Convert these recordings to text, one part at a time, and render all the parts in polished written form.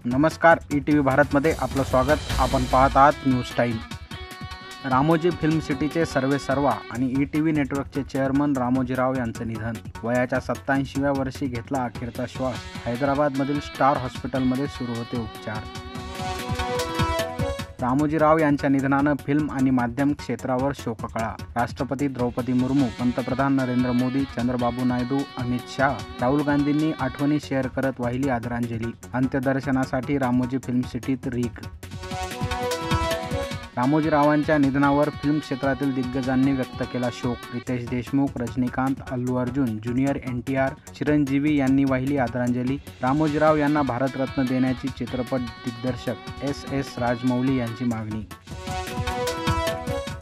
नमस्कार, ETV भारतमध्ये आपलं स्वागत. आपण पाहत आहात न्यूज टाईम. रामोजी फिल्म सिटीचे सर्वेसर्वा आणि ETV नेटवर्कचे चेअरमन रामोजीराव यांचं निधन. वयाच्या 87व्या वर्षी घेतला अखेरचा श्वास. हैदराबादमधील स्टार हॉस्पिटलमध्ये सुरू होते उपचार. रामोजीराव यांच्या निधनानं फिल्म आणि माध्यम क्षेत्रावर शोककळा. राष्ट्रपती द्रौपदी मुर्मू, पंतप्रधान नरेंद्र मोदी, चंद्रबाबू नायडू, अमित शाह, राहुल गांधींनी आठवणी शेअर करत वाहिली आदरांजली. अंत्यदर्शनासाठी रामोजी फिल्म सिटीत रीग. रामोजीरावांच्या निधनावर फिल्म क्षेत्रातील दिग्गजांनी व्यक्त केला शोक. रितेश देशमुख, रजनीकांत, अल्लू अर्जुन, ज्युनियर NTR, चिरंजीवी यांनी वाहिली आदरांजली. रामोजीराव यांना भारतरत्न देण्याची चित्रपट दिग्दर्शक S.S. राजमौली यांची मागणी.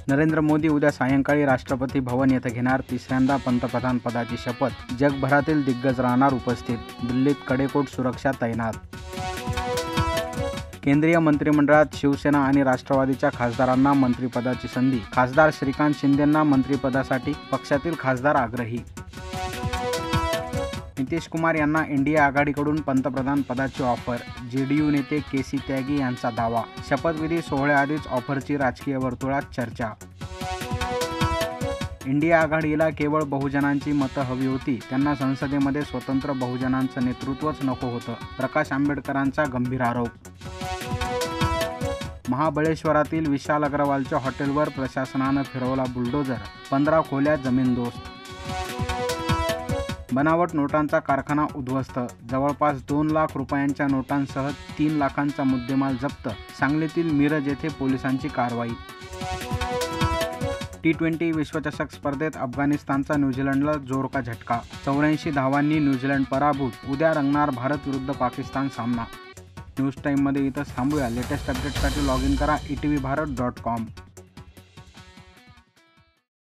नरेंद्र मोदी उद्या सायंकाळी राष्ट्रपती भवन येथे घेणार तिसऱ्यांदा पंतप्रधान पदाची शपथ. जगभरातील दिग्गज राहणार उपस्थित. दिल्लीत कडेकोट सुरक्षा तैनात. केंद्रीय मंत्रिमंडळात शिवसेना आणि राष्ट्रवादीच्या खासदारांना मंत्रिपदाची संधी. खासदार श्रीकांत शिंदेंना मंत्रिपदासाठी पक्षातील खासदार आग्रही. नितीश कुमार यांना इंडिया आघाडीकडून पंतप्रधान पदाची ऑफर. JDU नेते KC त्यागी यांचा दावा. शपथविधी सोहळ्याआधीच ऑफरची राजकीय वर्तुळात चर्चा. इंडिया आघाडीला केवळ बहुजनांची मतं हवी होती. त्यांना संसदेमध्ये स्वतंत्र बहुजनांचं नेतृत्वच नको होतं. प्रकाश आंबेडकरांचा गंभीर आरोप. महाबळेश्वरातील विशाल अग्रवालच्या हॉटेलवर प्रशासनानं फिरवला बुलडोझर. 15 खोल्या जमीनदोस्त. बनावट नोटांचा कारखाना उद्ध्वस्त. जवळपास 2 लाख रुपयांच्या नोटांसह 3 लाखांचा मुद्देमाल जप्त. सांगलीतील मिरज येथे पोलिसांची कारवाई. T20 विश्वचषक स्पर्धेत अफगाणिस्तानचा न्यूझीलंडला जोरका झटका. 84 धावांनी न्यूझीलंड पराभूत. उद्या रंगणार भारत विरुद्ध पाकिस्तान सामना. न्यूज टाईममध्ये इथंच थांबूया. लेटेस्ट अपडेटसाठी लॉग इन करा etvarot.com.